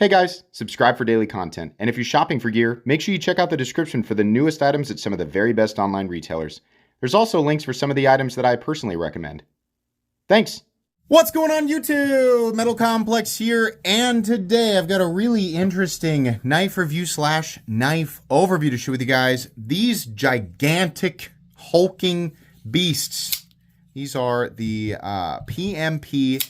Hey guys, subscribe for daily content. And if you're shopping for gear, make sure you check out the description for the newest items at some of the very best online retailers. There's also links for some of the items that I personally recommend. Thanks! What's going on YouTube? Metal Complex here, and today I've got a really interesting knife review / knife overview to share with you guys. These gigantic hulking beasts. These are the PMP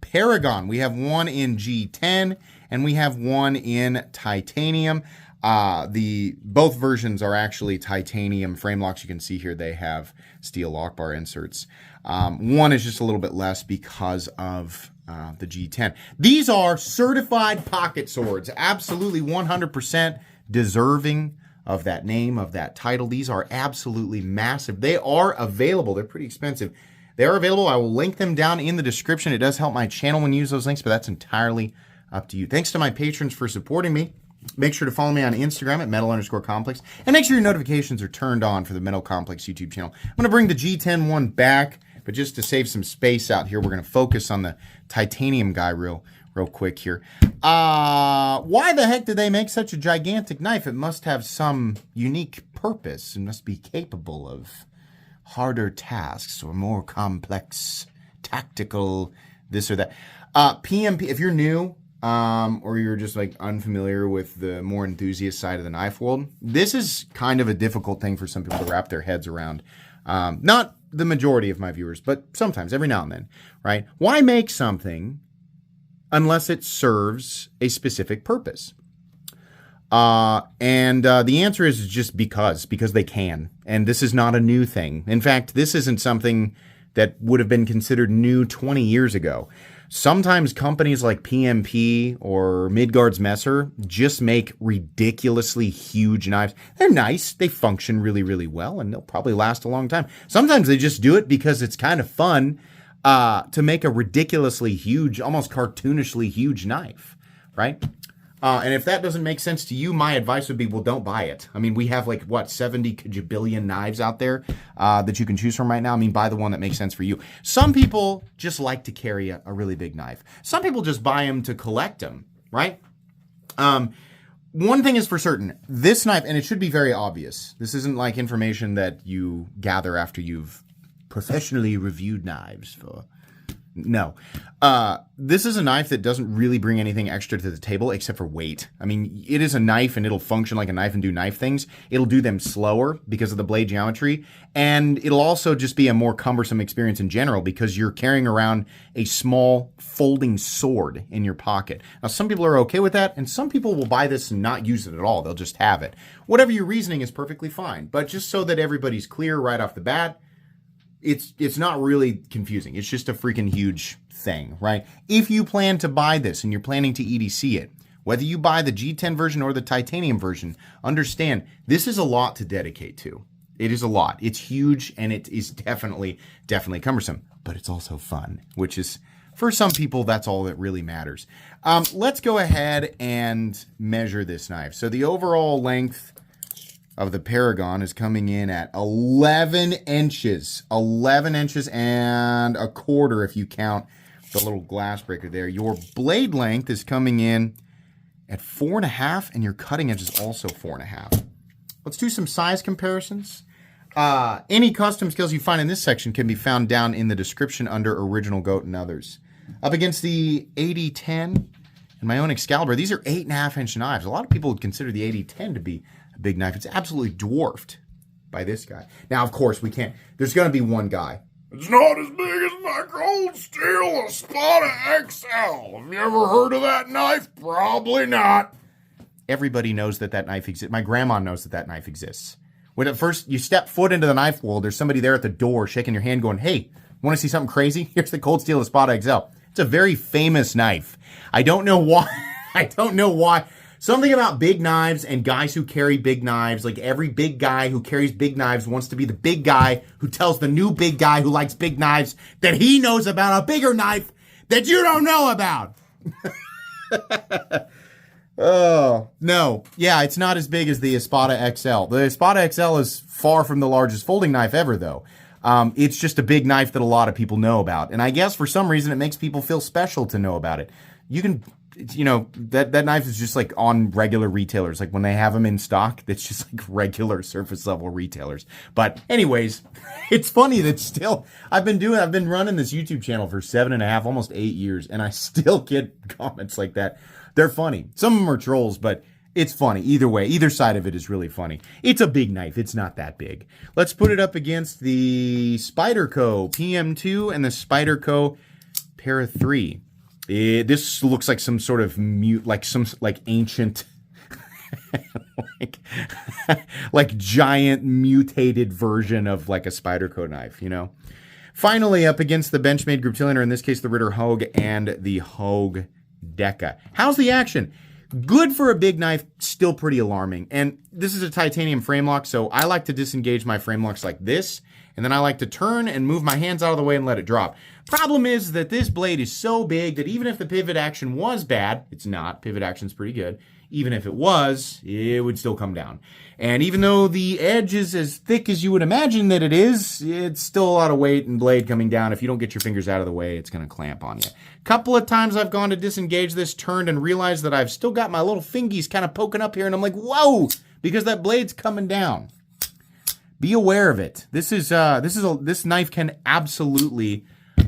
Paragon. We have one in G10 and we have one in titanium. Both versions are actually titanium frame locks. You can see here they have steel lock bar inserts. One is just a little bit less because of the G10. These are certified pocket swords, absolutely 100% deserving of that name, of that title. These are absolutely massive. They are available. They're pretty expensive. They are available. I will link them down in the description. It does help my channel when you use those links, but that's entirely up to you. Thanks to my patrons for supporting me. Make sure to follow me on Instagram at metal_complex. And make sure your notifications are turned on for the Metal Complex YouTube channel. I'm going to bring the G10 one back, but just to save some space out here, we're going to focus on the titanium guy real quick here. Why the heck did they make such a gigantic knife? It must have some unique purpose and must be capable of harder tasks or more complex tactical this or that. PMP, if you're new, or you're just like unfamiliar with the more enthusiast side of the knife world, this is kind of a difficult thing for some people to wrap their heads around. Not the majority of my viewers, but sometimes, every now and then, right? Why make something unless it serves a specific purpose? The answer is just because they can. And this is not a new thing. In fact, this isn't something that would have been considered new 20 years ago. Sometimes companies like PMP or Midgard's Messer just make ridiculously huge knives. They're nice, they function really, really well, and they'll probably last a long time. Sometimes they just do it because it's kind of fun to make a ridiculously huge, almost cartoonishly huge knife, right? And if that doesn't make sense to you, my advice would be, well, don't buy it. I mean, we have like, what, 70 kajabillion knives out there that you can choose from right now. I mean, buy the one that makes sense for you. Some people just like to carry a really big knife. Some people just buy them to collect them, right? One thing is for certain, this knife, and it should be very obvious, this isn't like information that you gather after you've professionally reviewed knives for... No. This is a knife that doesn't really bring anything extra to the table except for weight. I mean, it is a knife and it'll function like a knife and do knife things. It'll do them slower because of the blade geometry. And it'll also just be a more cumbersome experience in general because you're carrying around a small folding sword in your pocket. Now, some people are okay with that, and some people will buy this and not use it at all. They'll just have it. Whatever your reasoning is perfectly fine. But just so that everybody's clear right off the bat, it's not really confusing. It's just a freaking huge thing, right? If you plan to buy this and you're planning to EDC it, whether you buy the G10 version or the titanium version, understand this is a lot to dedicate to. It is a lot. It's huge and it is definitely cumbersome, but it's also fun, which is, for some people, that's all that really matters. Let's go ahead and measure this knife. So the overall length of the Paragon is coming in at 11 inches. 11 inches and a quarter if you count the little glass breaker there. Your blade length is coming in at 4.5, and your cutting edge is also 4.5. Let's do some size comparisons. Any custom skills you find in this section can be found down in the description under Original Goat and others. Up against the 8010 and my own Excalibur, these are 8.5-inch knives. A lot of people would consider the 8010 to be big knife. It's absolutely dwarfed by this guy. Now, of course, we can't. There's going to be one guy. It's not as big as my cold steel Espada XL. Have you ever heard of that knife? Probably not. Everybody knows that knife exists. My grandma knows that knife exists. When at first you step foot into the knife world, there's somebody there at the door shaking your hand going, hey, want to see something crazy? Here's the cold steel Espada XL. It's a very famous knife. I don't know why. Something about big knives and guys who carry big knives, like every big guy who carries big knives wants to be the big guy who tells the new big guy who likes big knives that he knows about a bigger knife that you don't know about. Oh, no. Yeah, it's not as big as the Espada XL. The Espada XL is far from the largest folding knife ever, though. It's just a big knife that a lot of people know about. And I guess for some reason it makes people feel special to know about it. You can you know, that knife is just like on regular retailers. Like when they have them in stock, it's just like regular surface level retailers. But anyways, it's funny that still I've been running this YouTube channel for 7.5, almost 8 years, and I still get comments like that. They're funny. Some of them are trolls, but it's funny. Either way, either side of it is really funny. It's a big knife. It's not that big. Let's put it up against the Spyderco PM2 and the Spyderco Para 3. This looks like some sort of ancient, like giant mutated version of like a Spyderco knife, you know? Finally, up against the Benchmade Group Cylinder, in this case, the Ritter Hogue and the Hogue Deca. How's the action? Good for a big knife, still pretty alarming. And this is a titanium frame lock, so I like to disengage my frame locks like this, and then I like to turn and move my hands out of the way and let it drop. Problem is that this blade is so big that even if the pivot action was bad, it's not, pivot action's pretty good, even if it was, it would still come down. And even though the edge is as thick as you would imagine that it is, it's still a lot of weight and blade coming down. If you don't get your fingers out of the way, it's going to clamp on you. Couple of times I've gone to disengage this, turned, and realized that I've still got my little fingies kind of poking up here, and I'm like, whoa, because that blade's coming down. Be aware of it. This knife can absolutely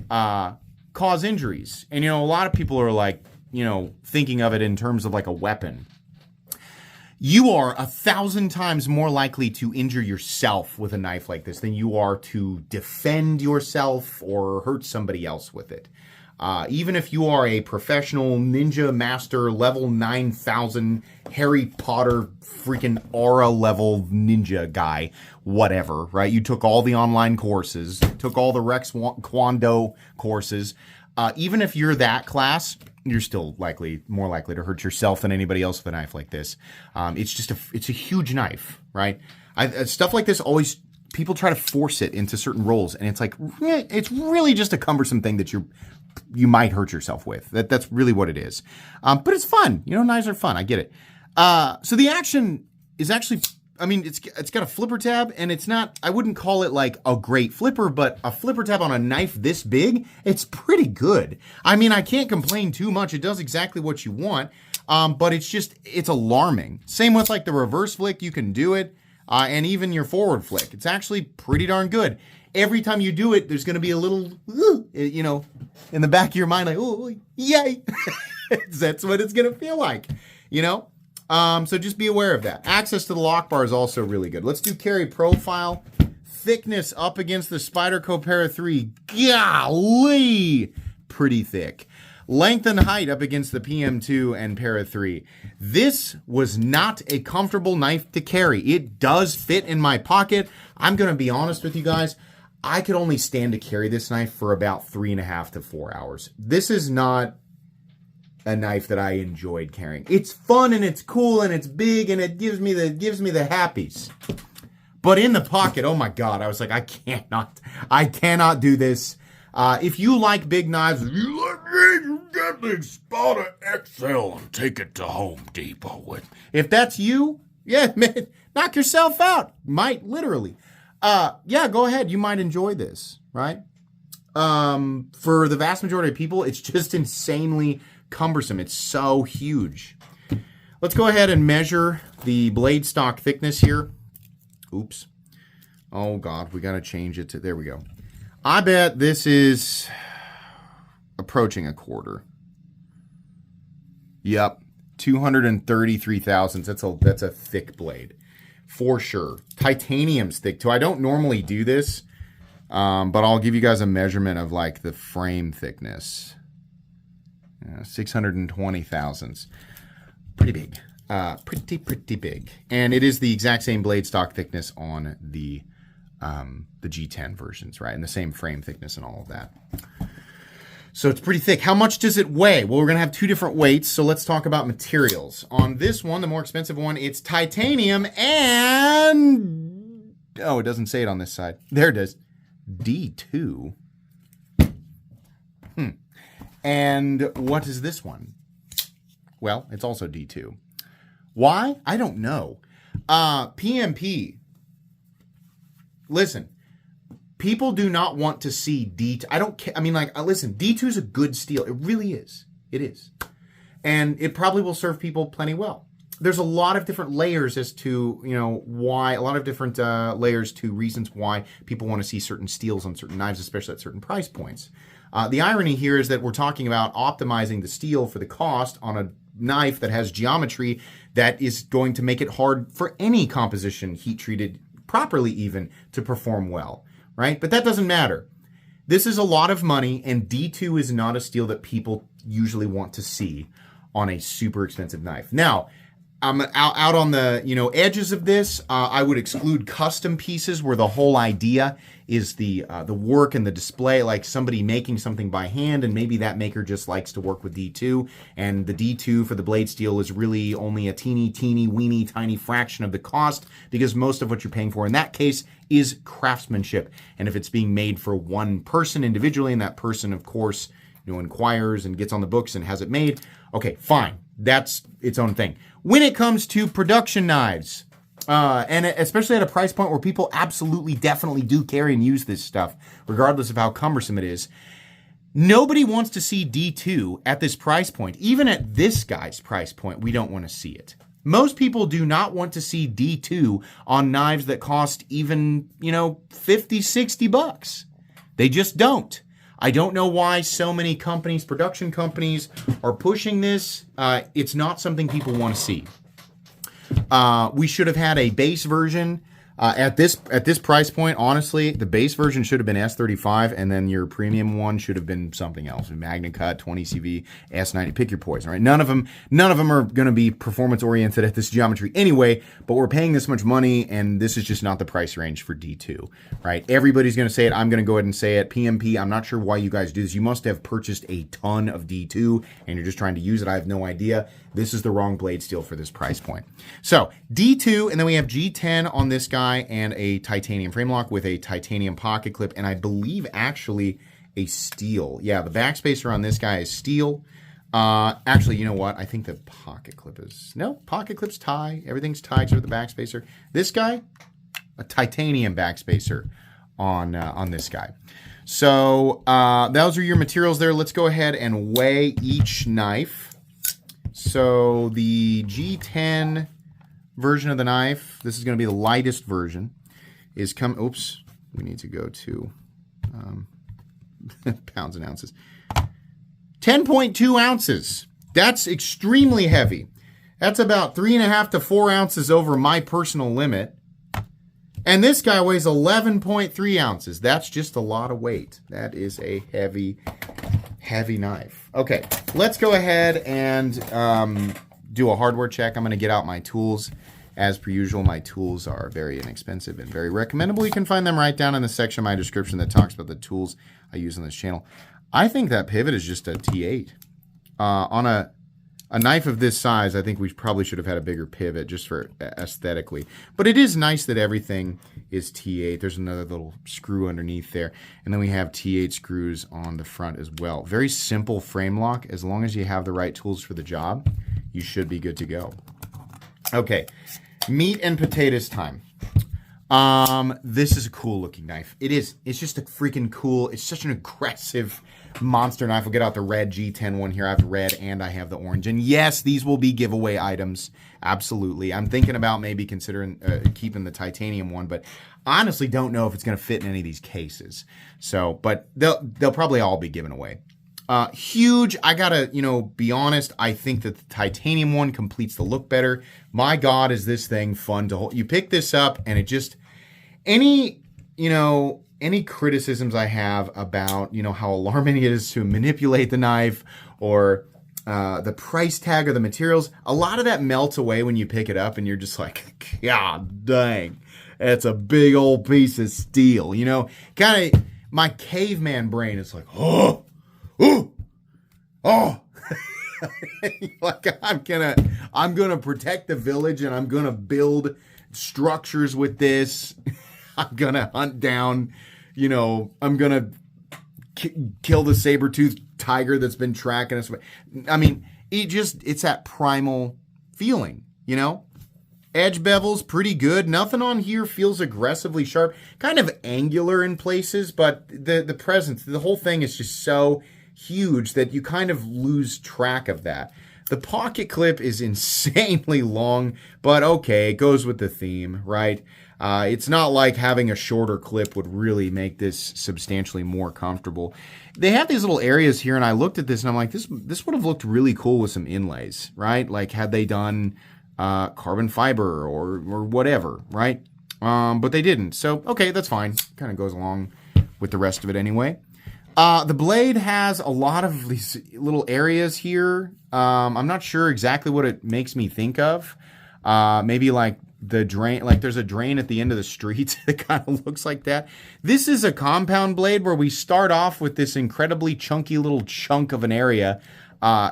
cause injuries. And, you know, a lot of people are like, you know, thinking of it in terms of like a weapon. You are 1,000 times more likely to injure yourself with a knife like this than you are to defend yourself or hurt somebody else with it. Even if you are a professional ninja master level 9,000 Harry Potter freaking aura level ninja guy, whatever, right? You took all the online courses, took all the Rex Kwon Do courses. Even if you're that class, you're still more likely to hurt yourself than anybody else with a knife like this. It's a huge knife, right? Stuff like this always, people try to force it into certain roles, and it's like, it's really just a cumbersome thing that you might hurt yourself with. That's really what it is. But it's fun. You know, knives are fun. I get it. So the action is actually, I mean, it's got a flipper tab, and it's not, I wouldn't call it like a great flipper, but a flipper tab on a knife this big, it's pretty good. I mean, I can't complain too much. It does exactly what you want, but it's alarming. Same with like the reverse flick, you can do it, and even your forward flick. It's actually pretty darn good. Every time you do it, there's going to be a little, you know, in the back of your mind, like, oh, yay. That's what it's going to feel like, you know? So just be aware of that. Access to the lock bar is also really good. Let's do carry profile. Thickness up against the Spyderco Para 3. Golly! Pretty thick. Length and height up against the PM2 and Para 3. This was not a comfortable knife to carry. It does fit in my pocket. I'm going to be honest with you guys. I could only stand to carry this knife for about 3.5 to 4 hours. This is not a knife that I enjoyed carrying. It's fun and it's cool and it's big and it gives me the happies. But in the pocket, oh my God, I was like, I cannot do this. If you like big knives, you get the Spada XL and take it to Home Depot with. If that's you, yeah, man, knock yourself out. Might literally. Yeah, go ahead. You might enjoy this, right? For the vast majority of people, it's just insanely cumbersome. It's so huge. Let's go ahead and measure the blade stock thickness here. Oops. Oh God, we got to change it to, there we go. I bet this is approaching a quarter. Yep. 233 thousandths. That's a thick blade. For sure. Titanium's thick too. I don't normally do this, but I'll give you guys a measurement of like the frame thickness. 620 thousandths. Pretty big. Pretty big. And it is the exact same blade stock thickness on the G10 versions, right? And the same frame thickness and all of that. So it's pretty thick. How much does it weigh? Well, we're going to have two different weights, so let's talk about materials. On this one, the more expensive one, it's titanium and... Oh, it doesn't say it on this side. There it is. D2. And what is this one? Well, it's also D2. Why? I don't know. PMP. Listen. People do not want to see D2. I don't care. I mean, like, listen, D2 is a good steel. It really is. It is. and it probably will serve people plenty well. There's a lot of different layers as to, why, a lot of different layers to reasons why people want to see certain steels on certain knives, especially at certain price points. The irony here is that we're talking about optimizing the steel for the cost on a knife that has geometry that is going to make it hard for any composition heat treated properly even to perform well, right? But that doesn't matter. This is a lot of money, and D2 is not a steel that people usually want to see on a super expensive knife. Now, I'm out on the edges of this. I would exclude custom pieces where the whole idea is the work and the display, like somebody making something by hand, and maybe that maker just likes to work with D2, and the D2 for the blade steel is really only a teeny weeny tiny fraction of the cost, because most of what you're paying for in that case is craftsmanship. And if it's being made for one person individually, and that person, of course, inquires and gets on the books and has it made, okay, fine. That's its own thing. When it comes to production knives, and especially at a price point where people absolutely, definitely do carry and use this stuff, regardless of how cumbersome it is, nobody wants to see D2 at this price point. Even at this guy's price point, we don't want to see it. Most people do not want to see D2 on knives that cost even, $50-$60. They just don't. I don't know why so many companies, production companies, are pushing this. It's not something people want to see. We should have had a base version at this price point. Honestly, the base version should have been S35, and then your premium one should have been something else: Magna Cut, 20CV, S90. Pick your poison, right? None of them are going to be performance oriented at this geometry anyway. But we're paying this much money, and this is just not the price range for D2, right? Everybody's going to say it. I'm going to go ahead and say it. PMP. I'm not sure why you guys do this. You must have purchased a ton of D2, and you're just trying to use it. I have no idea. This is the wrong blade steel for this price point. So D2, and then we have G10 on this guy, and a titanium frame lock with a titanium pocket clip, and I believe actually a steel. Yeah, the backspacer on this guy is steel. Actually, you know what? I think the pocket clip is... No, pocket clip's tie. Everything's tied to the backspacer. This guy, a titanium backspacer on this guy. So those are your materials there. Let's go ahead and weigh each knife. So the G10 version of the knife, this is going to be the lightest version, is oops, we need to go to pounds and ounces. 10.2 ounces. That's extremely heavy. That's about 3.5 to 4 ounces over my personal limit. And this guy weighs 11.3 ounces. That's just a lot of weight. That is a heavy knife. Okay, let's go ahead and do a hardware check. I'm going to get out my tools. As per usual, my tools are very inexpensive and very recommendable. You can find them right down in the section of my description that talks about the tools I use on this channel. I think that pivot is just a T8. On a knife of this size, I think we probably should have had a bigger pivot just for aesthetically. But it is nice that everything is T8. There's another little screw underneath there. And then we have T8 screws on the front as well. Very simple frame lock. As long as you have the right tools for the job, you should be good to go. Okay, meat and potatoes time. This is a cool looking knife. It is. It's just a freaking cool. It's such an aggressive monster knife. We'll get out the red G10 one here. I have the red and I have the orange. And yes, these will be giveaway items. Absolutely. I'm thinking about maybe considering keeping the titanium one, but honestly don't know if it's going to fit in any of these cases. So, but they'll probably all be given away. Huge. I gotta, be honest. I think that the titanium one completes the look better. My God, is this thing fun to hold. You pick this up and it just, any criticisms I have about, how alarming it is to manipulate the knife or the price tag or the materials, a lot of that melts away when you pick it up and you're just like, God dang, it's a big old piece of steel, kind of my caveman brain is like, oh, like I'm gonna protect the village and I'm gonna build structures with this. I'm gonna hunt down, I'm gonna kill the saber-toothed tiger that's been tracking us. I mean, it's that primal feeling, Edge bevel's pretty good. Nothing on here feels aggressively sharp. Kind of angular in places, but the presence, the whole thing is just so huge that you kind of lose track of that. The pocket clip is insanely long, but okay, it goes with the theme, right? It's not like having a shorter clip would really make this substantially more comfortable. They have these little areas here, and I looked at this and I'm like, this would have looked really cool with some inlays, right? Like had they done carbon fiber or whatever, right? But they didn't. So, okay, that's fine. Kind of goes along with the rest of it anyway. The blade has a lot of these little areas here. I'm not sure exactly what it makes me think of. Maybe like the drain, like there's a drain at the end of the street that kind of looks like that. This is a compound blade where we start off with this incredibly chunky little chunk of an area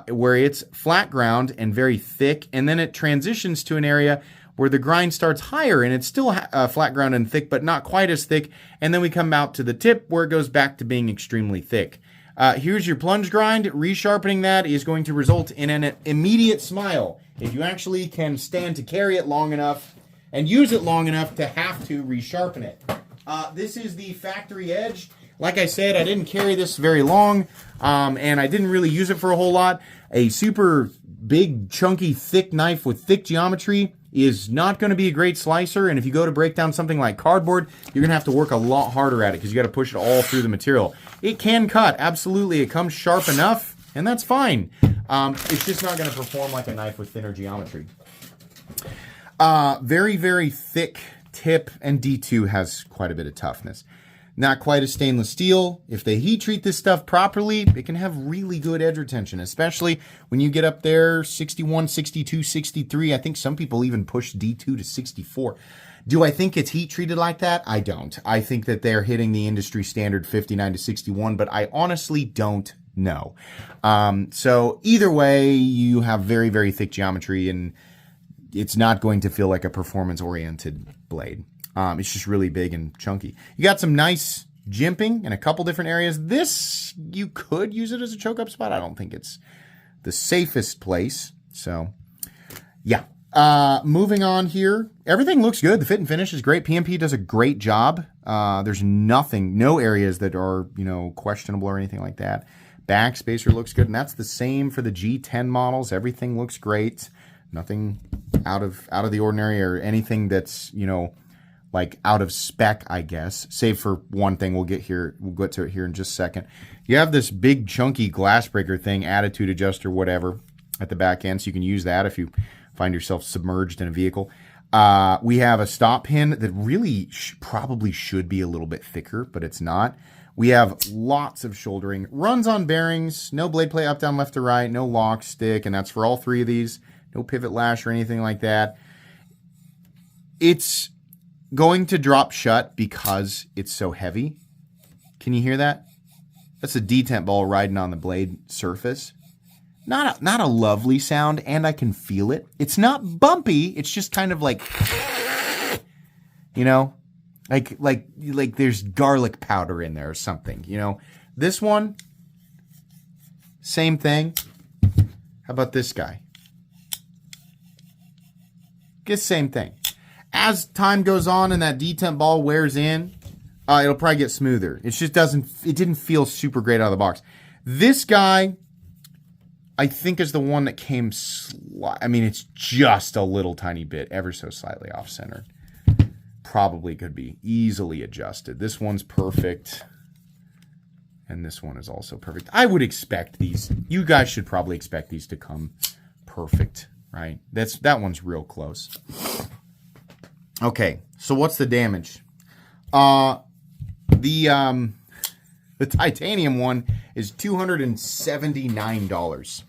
where it's flat ground and very thick, and then it transitions to an area where the grind starts higher and it's still flat ground and thick, but not quite as thick. And then we come out to the tip where it goes back to being extremely thick. Here's your plunge grind. Resharpening that is going to result in an immediate smile if you actually can stand to carry it long enough and use it long enough to have to resharpen it. This is the factory edge. Like I said, I didn't carry this very long, and I didn't really use it for a whole lot. A super big, chunky, thick knife with thick geometry is not going to be a great slicer, and if you go to break down something like cardboard, you're going to have to work a lot harder at it because you got to push it all through the material. It can cut, absolutely. It comes sharp enough, and that's fine. It's just not going to perform like a knife with thinner geometry. Very, very thick tip, and D2 has quite a bit of toughness. Not quite as stainless steel. If they heat treat this stuff properly, it can have really good edge retention, especially when you get up there 61, 62, 63. I think some people even push D2 to 64. Do I think it's heat treated like that? I don't. I think that they're hitting the industry standard 59 to 61, but I honestly don't know. So either way, you have very, very thick geometry, and it's not going to feel like a performance-oriented blade. It's just really big and chunky. You got some nice jimping in a couple different areas. This, you could use it as a choke-up spot. I don't think it's the safest place. So, yeah. Moving on here. Everything looks good. The fit and finish is great. PMP does a great job. There's no areas that are, questionable or anything like that. Backspacer looks good, and that's the same for the G10 models. Everything looks great. Nothing out of the ordinary or anything that's, like out of spec, I guess, save for one thing. We'll get to it here in just a second. You have this big chunky glass breaker thing, attitude adjuster, whatever, at the back end, so you can use that if you find yourself submerged in a vehicle. We have a stop pin that really probably should be a little bit thicker, but it's not. We have lots of shouldering, runs on bearings, no blade play up, down, left to right, no lock stick, and that's for all three of these. No pivot lash or anything like that. It's going to drop shut because it's so heavy. Can you hear that? That's a detent ball riding on the blade surface. Not a lovely sound, and I can feel it. It's not bumpy. It's just kind of like, like there's garlic powder in there or something. This one, same thing. How about this guy? Guess same thing. As time goes on and that detent ball wears in, it'll probably get smoother. It just didn't feel super great out of the box. This guy, I think, is the one that came, it's just a little tiny bit, ever so slightly off center. Probably could be easily adjusted. This one's perfect. And this one is also perfect. I would expect these. You guys should probably expect these to come perfect, right? That one's real close. Okay, so what's the damage? The titanium one is $279.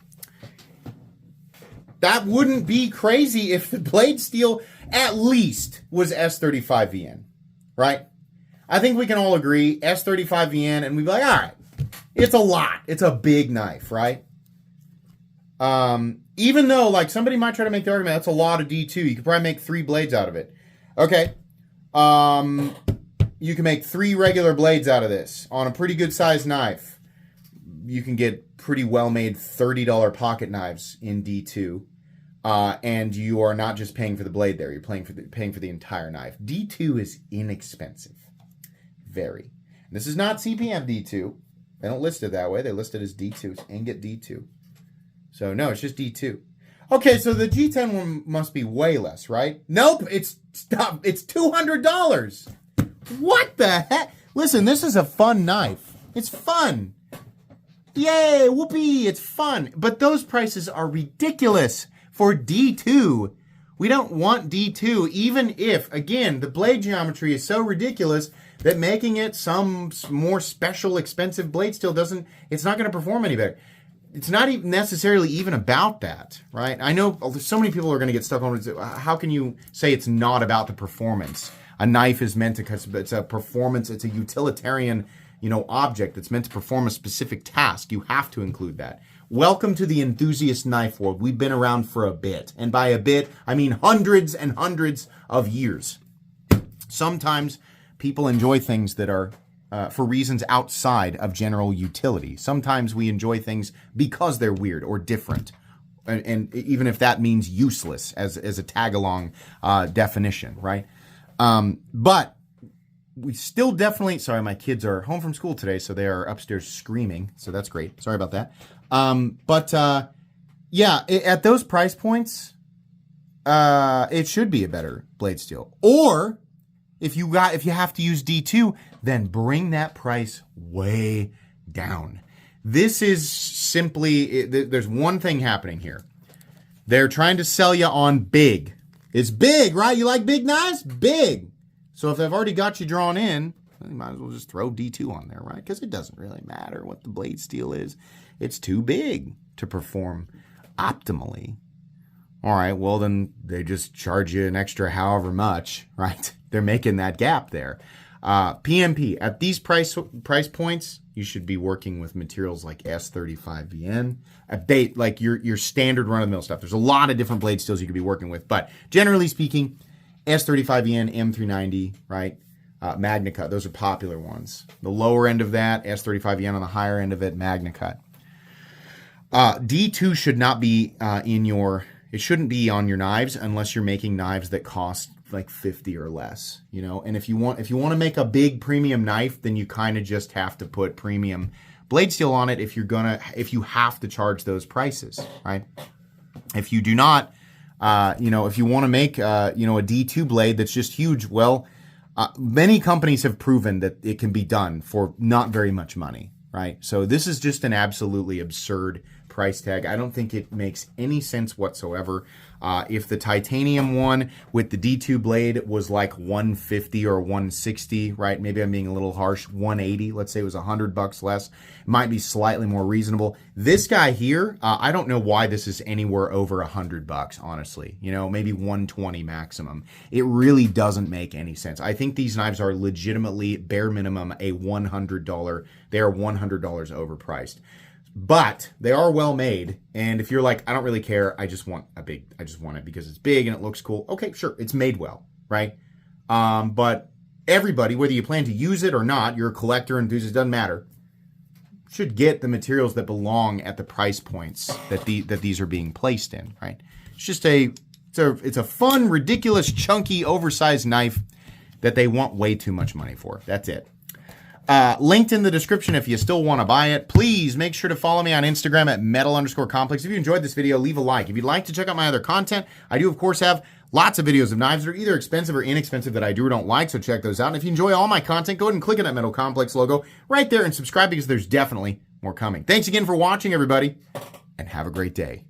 That wouldn't be crazy if the blade steel at least was S35VN, right? I think we can all agree S35VN, and we'd be like, all right, it's a lot. It's a big knife, right? Even though, like, somebody might try to make the argument that's a lot of D2. You could probably make 3 blades out of it. Okay. You can make 3 regular blades out of this on a pretty good sized knife. You can get pretty well made $30 pocket knives in D2. And you are not just paying for the blade there. You're paying for the entire knife. D2 is inexpensive. Very. This is not CPM D2. They don't list it that way. They list it as D2. It's ingot D2. So no, it's just D2. Okay, so the G10 one must be way less, right? Nope, it's $200. What the heck? Listen, this is a fun knife. It's fun. Yay, whoopee, it's fun. But those prices are ridiculous for D2. We don't want D2, even if, again, the blade geometry is so ridiculous that making it some more special, expensive blade steel it's not going to perform any better. It's not even necessarily even about that, right? I know so many people are going to get stuck on, how can you say it's not about the performance? A knife is meant to, it's a performance, it's a utilitarian, object that's meant to perform a specific task. You have to include that. Welcome to the enthusiast knife world. We've been around for a bit. And by a bit, I mean hundreds and hundreds of years. Sometimes people enjoy things that are for reasons outside of general utility. Sometimes we enjoy things because they're weird or different. And even if that means useless as a tag-along definition, right? But we still definitely, sorry, my kids are home from school today, so they are upstairs screaming. So that's great. Sorry about that. Yeah, at those price points, it should be a better blade steel. Or if you have to use D2, then bring that price way down. This is simply, there's one thing happening here. They're trying to sell you on big. It's big, right? You like big knives? Big. So if they've already got you drawn in, you might as well just throw D2 on there, right? Because it doesn't really matter what the blade steel is. It's too big to perform optimally. All right, well, then they just charge you an extra however much, right? They're making that gap there. PMP, at these price points, you should be working with materials like S35VN, like your standard run-of-the-mill stuff. There's a lot of different blade steels you could be working with, but generally speaking, S35VN, M390, right? Magna Cut, those are popular ones. The lower end of that, S35VN, on the higher end of it, Magna Cut. D2 should not be it shouldn't be on your knives unless you're making knives that cost like 50 or less, and if you want to make a big premium knife, then you kind of just have to put premium blade steel on it if you have to charge those prices, right? If you do not, if you want to make a D2 blade that's just huge, well, many companies have proven that it can be done for not very much money, right? So this is just an absolutely absurd price tag. I don't think it makes any sense whatsoever. If the titanium one with the D2 blade was like 150 or 160, right? Maybe I'm being a little harsh. 180, let's say it was $100 less. It might be slightly more reasonable. This guy here, I don't know why this is anywhere over $100, honestly. Maybe 120 maximum. It really doesn't make any sense. I think these knives are legitimately bare minimum a $100. They are $100 overpriced. But they are well made, and if you're like, I don't really care, I just want it because it's big and it looks cool. Okay, sure, it's made well, right? But everybody, whether you plan to use it or not, you're a collector, enthusiast, doesn't matter, should get the materials that belong at the price points that these are being placed in, right? It's just it's a fun, ridiculous, chunky, oversized knife that they want way too much money for. That's it. Linked in the description if you still want to buy it. Please make sure to follow me on Instagram at metal_complex. If you enjoyed this video, leave a like. If you'd like to check out my other content, I do, of course, have lots of videos of knives that are either expensive or inexpensive that I do or don't like, so check those out. And if you enjoy all my content, go ahead and click on that Metal Complex logo right there and subscribe because there's definitely more coming. Thanks again for watching, everybody, and have a great day.